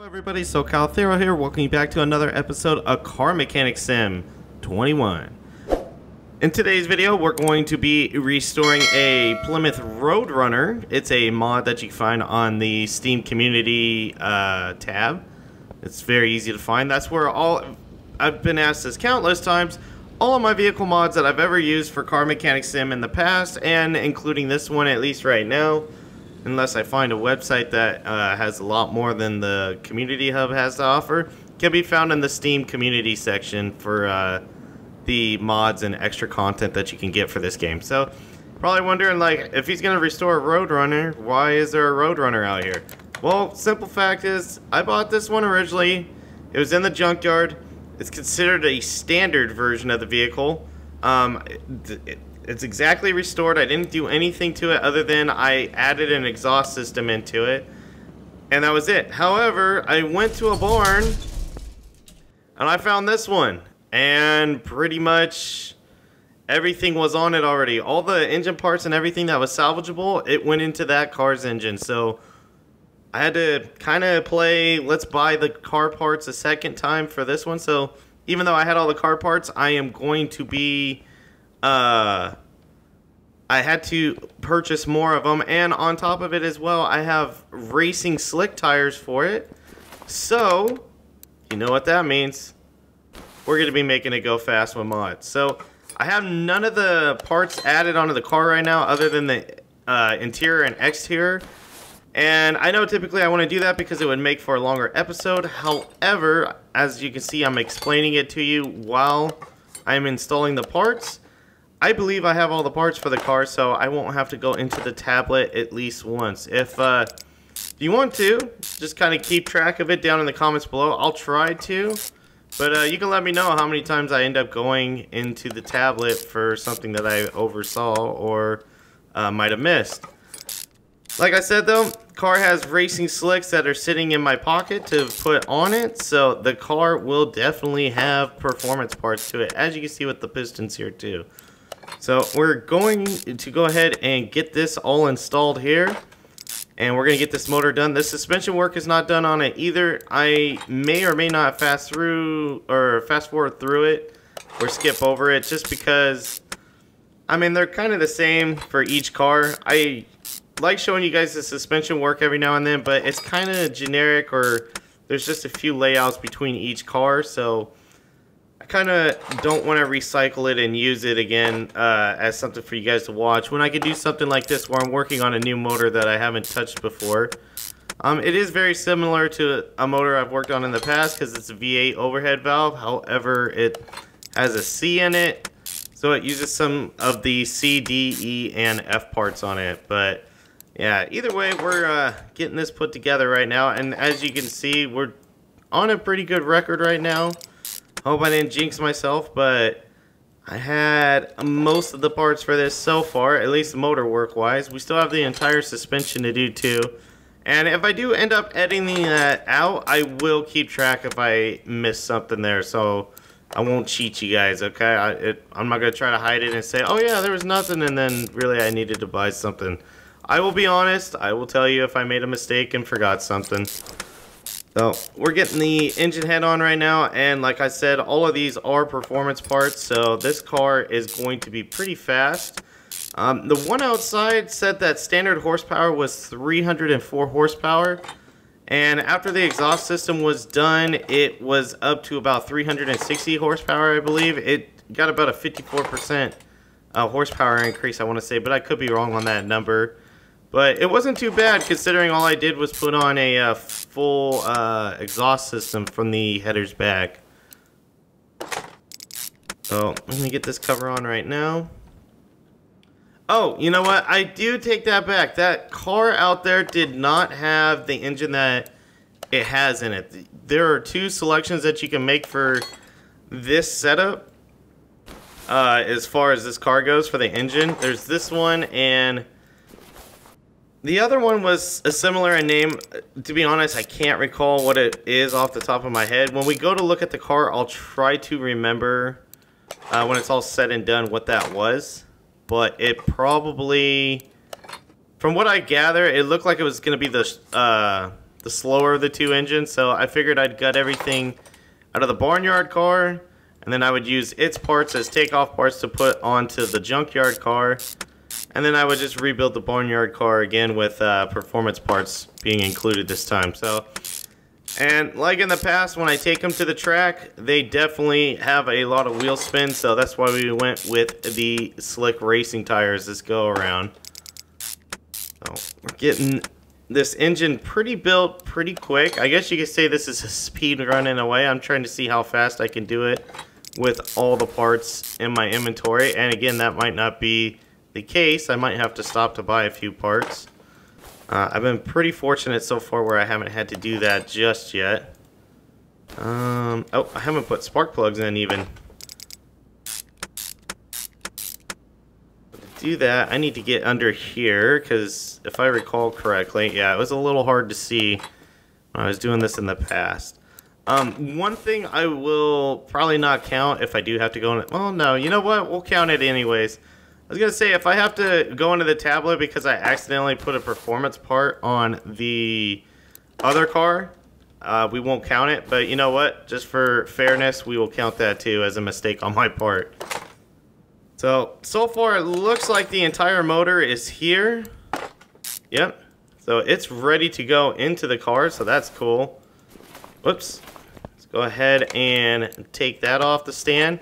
Hello everybody, SoCal Thero here, welcoming you back to another episode of Car Mechanic Sim 21. In today's video, we're going to be restoring a Plymoth Road Runner. It's a mod that you can find on the Steam Community tab. It's very easy to find. That's where I've been asked this countless times, all of my vehicle mods that I've ever used for Car Mechanic Sim in the past, and including this one at least right now. Unless I find a website that has a lot more than the Community Hub has to offer, can be found in the Steam Community section for the mods and extra content that you can get for this game. So, probably wondering, like, if he's going to restore a Roadrunner, why is there a Roadrunner out here? Well, simple fact is, I bought this one originally. It was in the junkyard. It's considered a standard version of the vehicle. It's exactly restored. I didn't do anything to it other than I added an exhaust system into it, and that was it. However, I went to a barn and I found this one, and pretty much everything was on it already. All the engine parts and everything that was salvageable, it went into that car's engine. So I had to kind of play let's buy the car parts a second time for this one. So even though I had all the car parts, I am going to be I had to purchase more of them, and on top of it as well, I have racing slick tires for it. So, you know what that means. We're going to be making it go fast with mods. So, I have none of the parts added onto the car right now other than the interior and exterior. And I know typically I want to do that because it would make for a longer episode. However, as you can see, I'm explaining it to you while I'm installing the parts. I believe I have all the parts for the car, so I won't have to go into the tablet at least once. If you want to, just kind of keep track of it down in the comments below. I'll try to, but you can let me know how many times I end up going into the tablet for something that I oversaw or might have missed. Like I said though, car has racing slicks that are sitting in my pocket to put on it, so the car will definitely have performance parts to it, as you can see with the pistons here too. So we're going to go ahead and get this all installed here, and we're going to get this motor done. The suspension work is not done on it either. I may or may not fast forward through it or skip over it, just because, I mean, they're kind of the same for each car. I like showing you guys the suspension work every now and then, but it's kind of generic, or there's just a few layouts between each car, so I kind of don't want to recycle it and use it again as something for you guys to watch when I could do something like this where I'm working on a new motor that I haven't touched before. It is very similar to a motor I've worked on in the past because it's a V8 overhead valve. However, it has a C in it, so it uses some of the C, D, E, and F parts on it. But yeah, either way, we're getting this put together right now, and as you can see, we're on a pretty good record right now. Hope I didn't jinx myself, but I had most of the parts for this so far, at least motor work wise. We still have the entire suspension to do too. And if I do end up editing that out, I will keep track if I miss something there, so I won't cheat you guys, okay? I'm not going to try to hide it and say, oh yeah, there was nothing, and then really I needed to buy something. I will be honest, I will tell you if I made a mistake and forgot something. So, we're getting the engine head on right now, and like I said, all of these are performance parts, so this car is going to be pretty fast. The one outside said that standard horsepower was 304 horsepower, and after the exhaust system was done, it was up to about 360 horsepower, I believe. It got about a 54% horsepower increase, I want to say, but I could be wrong on that number. But it wasn't too bad considering all I did was put on a full exhaust system from the headers back. So I'm going to get this cover on right now. Oh, you know what? I do take that back. That car out there did not have the engine that it has in it. There are two selections that you can make for this setup as far as this car goes for the engine. There's this one, and the other one was a similar in name. To be honest, I can't recall what it is off the top of my head. When we go to look at the car, I'll try to remember when it's all said and done what that was. But it probably, from what I gather, it looked like it was going to be the the slower of the two engines, so I figured I'd gut everything out of the barnyard car, and then I would use its parts as takeoff parts to put onto the junkyard car, and then I would just rebuild the barnyard car again with performance parts being included this time. So, and like in the past, when I take them to the track, they definitely have a lot of wheel spin, so that's why we went with the slick racing tires this go around. So we're getting this engine pretty built pretty quick. I guess you could say this is a speed run in a way. I'm trying to see how fast I can do it with all the parts in my inventory, and again, that might not be the case. I might have to stop to buy a few parts. I've been pretty fortunate so far where I haven't had to do that just yet. Oh, I haven't put spark plugs in even. To do that, I need to get under here, because if I recall correctly, yeah, it was a little hard to see when I was doing this in the past. One thing I will probably not count if I do have to go in it. Well, no, you know what? We'll count it anyways. I was going to say, if I have to go into the tablet because I accidentally put a performance part on the other car, we won't count it. But you know what? Just for fairness, we will count that too as a mistake on my part. So far it looks like the entire motor is here. Yep. So it's ready to go into the car, so that's cool. Whoops. Let's go ahead and take that off the stand.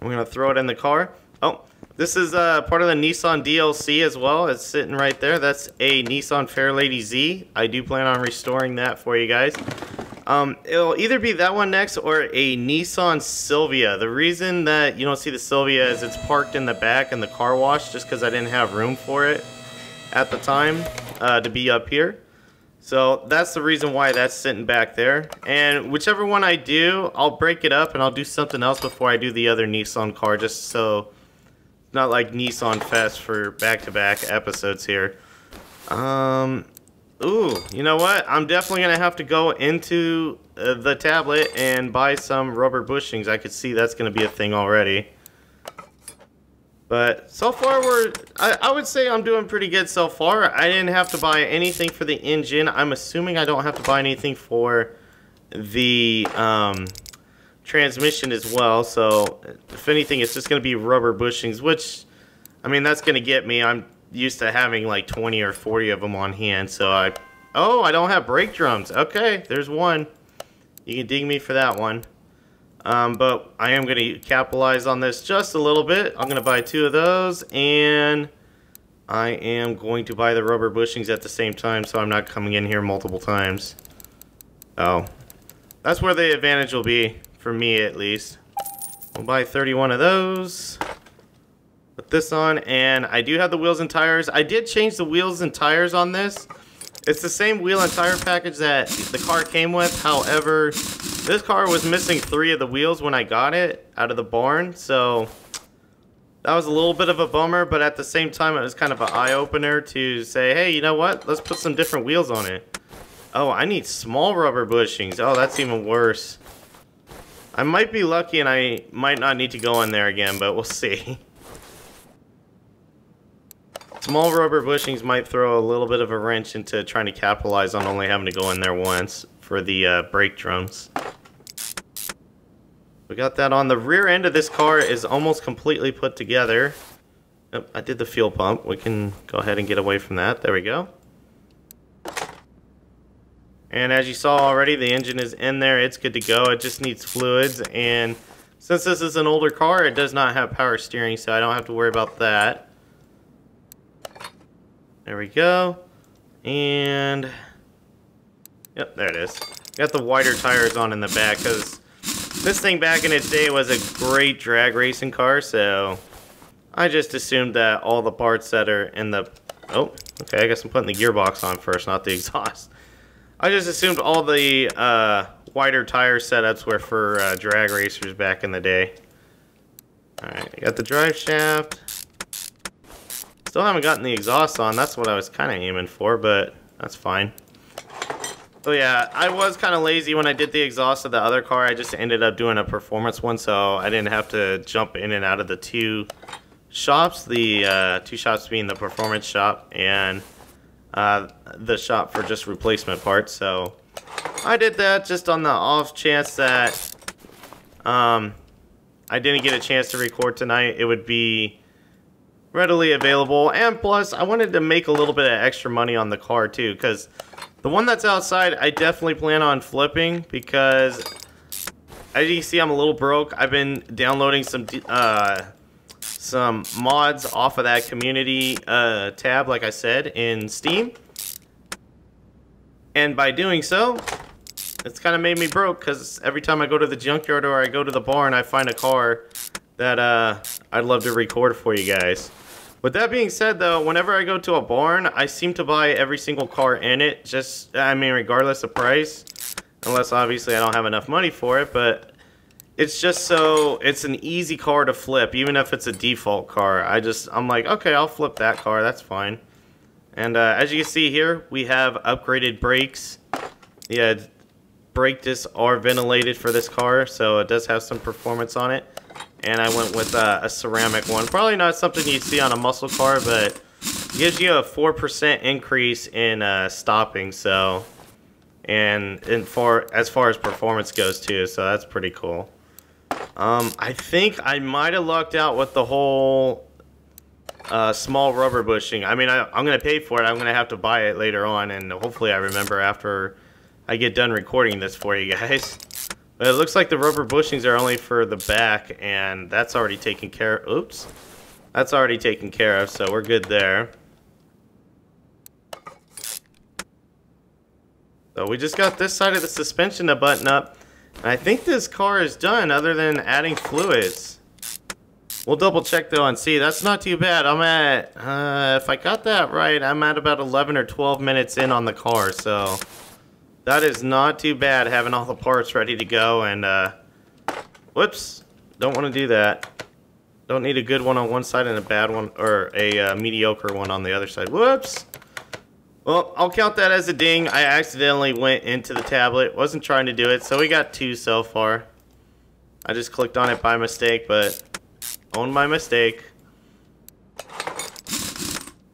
We're going to throw it in the car. Oh. This is part of the Nissan DLC as well. It's sitting right there. That's a Nissan Fairlady Z. I do plan on restoring that for you guys. It'll either be that one next or a Nissan Silvia. The reason that you don't see the Silvia is it's parked in the back in the car wash just because I didn't have room for it at the time to be up here. So that's the reason why that's sitting back there. And whichever one I do, I'll break it up and I'll do something else before I do the other Nissan car, just so not like Nissan Fest for back-to-back episodes here. Ooh, you know what? I'm definitely going to have to go into the tablet and buy some rubber bushings. I could see that's going to be a thing already. But so far, I would say I'm doing pretty good so far. I didn't have to buy anything for the engine. I'm assuming I don't have to buy anything for the transmission as well, so if anything it's just going to be rubber bushings, which I mean that's going to get me. I'm used to having like 20 or 40 of them on hand, so I don't have brake drums. Okay, there's one. You can ding me for that one. But I am going to capitalize on this just a little bit. I'm going to buy 2 of those, and I am going to buy the rubber bushings at the same time, so I'm not coming in here multiple times. Oh, that's where the advantage will be. For me, at least. We'll buy 31 of those. Put this on, and I do have the wheels and tires. I did change the wheels and tires on this. It's the same wheel and tire package that the car came with. However, this car was missing 3 of the wheels when I got it out of the barn. So that was a little bit of a bummer, but at the same time, it was kind of an eye-opener to say, hey, you know what? Let's put some different wheels on it. Oh, I need small rubber bushings. Oh, that's even worse. I might be lucky and I might not need to go in there again, but we'll see. Small rubber bushings might throw a little bit of a wrench into trying to capitalize on only having to go in there once for the brake drums. We got that on. The rear end of this car is almost completely put together. Oh, I did the fuel pump. We can go ahead and get away from that. There we go. And as you saw already, the engine is in there. It's good to go. It just needs fluids. And since this is an older car, it does not have power steering, so I don't have to worry about that. There we go. And yep, there it is. Got the wider tires on in the back because this thing back in its day was a great drag racing car, so I just assumed that all the parts that are in the... Oh, okay, I guess I'm putting the gearbox on first, not the exhaust. I just assumed all the wider tire setups were for drag racers back in the day. Alright, I got the drive shaft. Still haven't gotten the exhaust on. That's what I was kind of aiming for, but that's fine. So yeah, I was kind of lazy when I did the exhaust of the other car. I just ended up doing a performance one, so I didn't have to jump in and out of the 2 shops. The 2 shops being the performance shop and the shop for just replacement parts. So I did that just on the off chance that I didn't get a chance to record tonight. It would be readily available, and plus I wanted to make a little bit of extra money on the car too, because the one that's outside I definitely plan on flipping, because as you can see I'm a little broke. I've been downloading some mods off of that community tab, like I said, in Steam, and by doing so it's kind of made me broke, because every time I go to the junkyard or I go to the barn I find a car that I'd love to record for you guys. With that being said though, whenever I go to a barn, I seem to buy every single car in it, just, I mean, regardless of price. Unless obviously I don't have enough money for it, but it's just so, it's an easy car to flip, even if it's a default car. I'm like, okay, I'll flip that car, that's fine. And as you can see here, we have upgraded brakes. Yeah, brake discs are ventilated for this car, so it does have some performance on it. And I went with a ceramic one. Probably not something you'd see on a muscle car, but it gives you a 4% increase in stopping. So, and as far as performance goes too, so that's pretty cool. I think I might have lucked out with the whole small rubber bushing. I mean, I'm gonna pay for it. I'm gonna have to buy it later on, and hopefully I remember after I get done recording this for you guys. But it looks like the rubber bushings are only for the back, and that's already taken care of. Oops. That's already taken care of, so we're good there. So we just got this side of the suspension to button up. And I think this car is done other than adding fluids. We'll double check though and see. That's not too bad. I'm at, if I got that right, I'm at about 11 or 12 minutes in on the car, so that is not too bad, having all the parts ready to go. And whoops, don't want to do that. Don't need a good one on one side and a bad one, or a mediocre one on the other side. Whoops. Well, I'll count that as a ding. I accidentally went into the tablet. Wasn't trying to do it, so we got 2 so far. I just clicked on it by mistake, but own my mistake.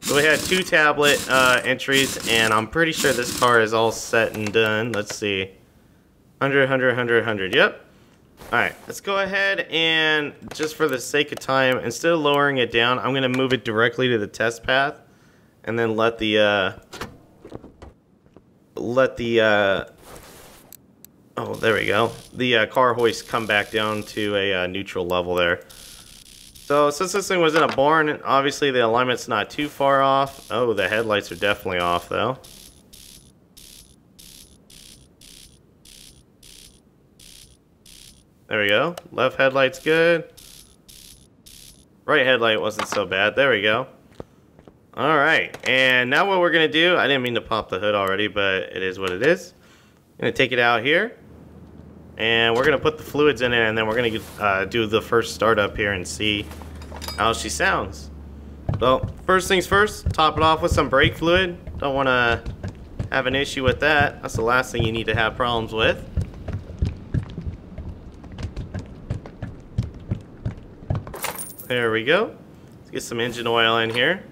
So we had 2 tablet entries, and I'm pretty sure this car is all set and done. Let's see. 100, 100, 100, 100. Yep. Alright, let's go ahead and, just for the sake of time, instead of lowering it down, I'm going to move it directly to the test path, and then let the oh, there we go. The car hoist come back down to a neutral level there. So since this thing was in a barn, obviously the alignment's not too far off. Oh, the headlights are definitely off though. There we go. Left headlight's good. Right headlight wasn't so bad. There we go. Alright, and now what we're going to do, I didn't mean to pop the hood already, but it is what it is. I'm going to take it out here, and we're going to put the fluids in it, and then we're going to do the first startup here and see how she sounds. So, first things first, top it off with some brake fluid. Don't want to have an issue with that. That's the last thing you need to have problems with. There we go. Let's get some engine oil in here.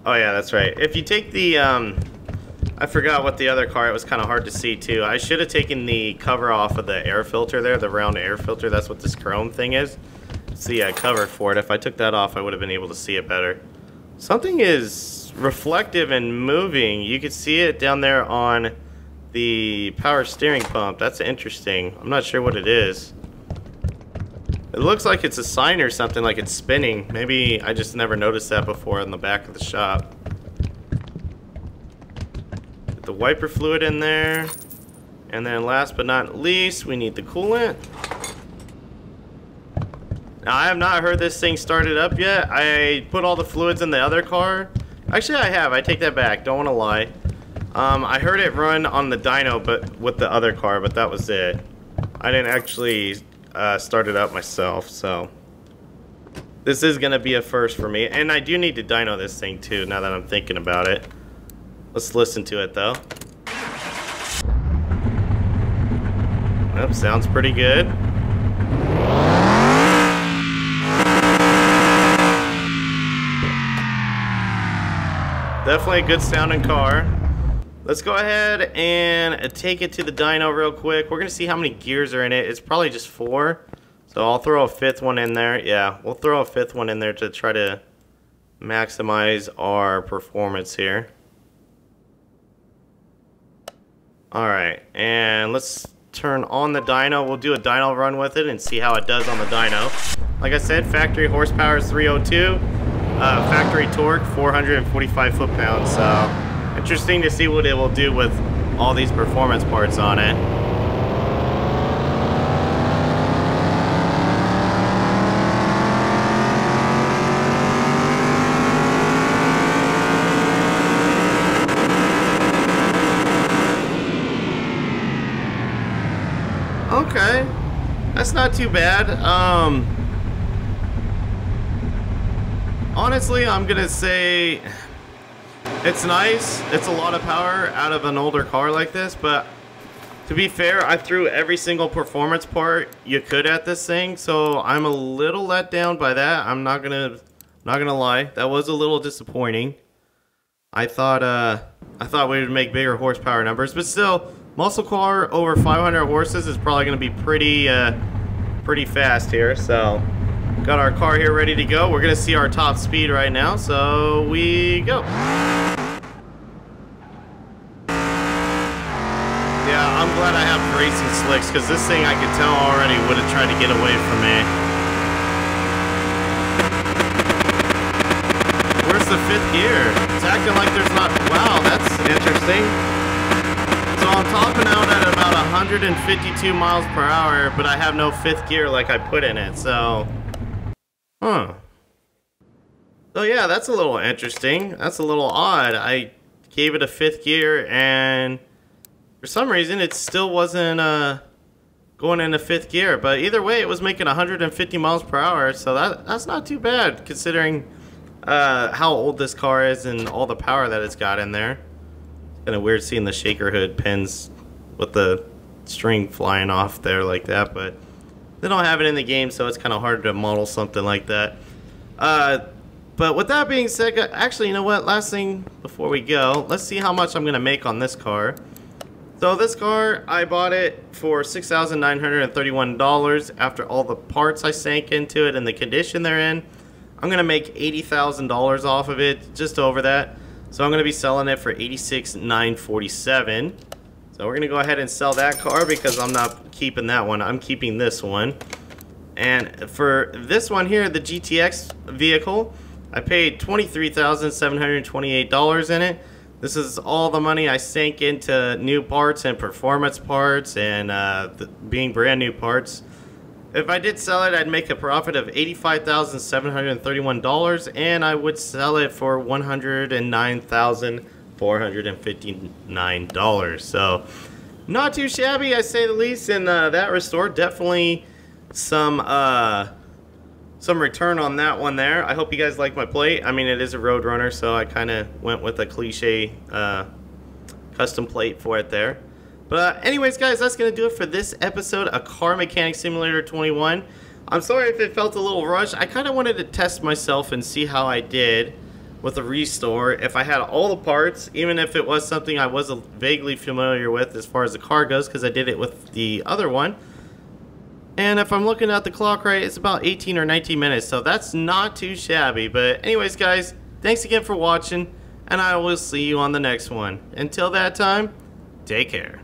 Oh yeah, that's right. If you take the, I forgot what the other car, it was kind of hard to see too. I should have taken the cover off of the air filter there, the round air filter. That's what this chrome thing is. It's the cover for it. If I took that off, I would have been able to see it better. Something is reflective and moving. You can see it down there on the power steering pump. That's interesting. I'm not sure what it is. It looks like it's a sign or something, like it's spinning. Maybe I just never noticed that before in the back of the shop. Get the wiper fluid in there. And then last but not least, we need the coolant. Now, I have not heard this thing started up yet. I put all the fluids in the other car. Actually, I have. I take that back. Don't want to lie. I heard it run on the dyno, but with the other car, but that was it. I didn't actually start it up myself, so this is gonna be a first for me. And I do need to dyno this thing too, now that I'm thinking about it. Let's listen to it though. Yep, sounds pretty good. Definitely a good sounding car. Let's go ahead and take it to the dyno real quick. We're going to see how many gears are in it. It's probably just 4. So I'll throw a 5th one in there. Yeah, we'll throw a 5th one in there to try to maximize our performance here. Alright, and let's turn on the dyno. We'll do a dyno run with it and see how it does on the dyno. Like I said, factory horsepower is 302. Factory torque 445 foot-pounds. So interesting to see what it will do with all these performance parts on it. Okay, that's not too bad. Honestly, I'm gonna say it's nice. It's a lot of power out of an older car like this, but to be fair, I threw every single performance part you could at this thing, so I'm a little let down by that. I'm not gonna lie. That was a little disappointing. I thought we would make bigger horsepower numbers, but still, muscle car over 500 horses is probably gonna be pretty fast here. So got our car here ready to go. We're gonna see our top speed right now, so we go. Yeah, I'm glad I have racing slicks, because this thing I could tell already would have tried to get away from me. Where's the 5th gear? It's acting like there's not... Wow, that's interesting. So I'm topping out at about 152 miles per hour, but I have no 5th gear like I put in it, so... Huh. So yeah, that's a little interesting. That's a little odd. I gave it a 5th gear, and for some reason it still wasn't going into 5th gear. But either way, it was making 150 miles per hour, so that's not too bad considering how old this car is and all the power that it's got in there. It's kind of weird seeing the shaker hood pins with the string flying off there like that, but they don't have it in the game, so it's kind of hard to model something like that. But with that being said, actually, you know what? Last thing before we go, let's see how much I'm going to make on this car. So this car, I bought it for $6,931 after all the parts I sank into it and the condition they're in. I'm going to make $80,000 off of it, just over that. So I'm going to be selling it for $86,947. So we're going to go ahead and sell that car because I'm not keeping that one. I'm keeping this one. And for this one here, the GTX vehicle, I paid $23,728 in it. This is all the money I sank into new parts and performance parts and being brand new parts. If I did sell it, I'd make a profit of $85,731, and I would sell it for $109,459. So not too shabby, I say the least. And that restore, definitely some return on that one there. I hope you guys like my plate. I mean, it is a Road Runner, so I kind of went with a cliche custom plate for it there. But anyways, guys, that's going to do it for this episode of Car Mechanic Simulator 21. I'm sorry if it felt a little rushed. I kind of wanted to test myself and see how I did with a restore. If I had all the parts, even if it was something I was vaguely familiar with as far as the car goes, because I did it with the other one. And if I'm looking at the clock right, it's about 18 or 19 minutes, so that's not too shabby. But anyways, guys, thanks again for watching, and I will see you on the next one. Until that time, take care.